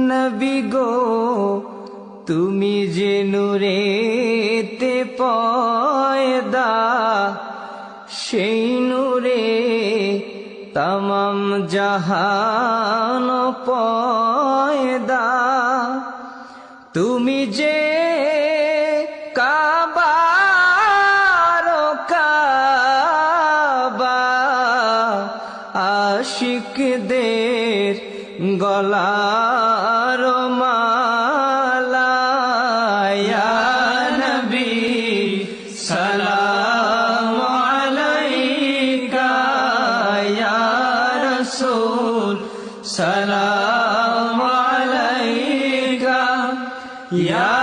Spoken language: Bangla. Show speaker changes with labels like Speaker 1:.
Speaker 1: নবী গো তুমি যে নূরেতে পয়দা, সেই নূরে তমাম জাহান পয়দা। তুমি যে কাবার কাবা, আশিকদের গলার মালা। ইয়া নবী সালাম আলাইকা, ইয়া রাসূল সালাম আলাইকা, ইয়া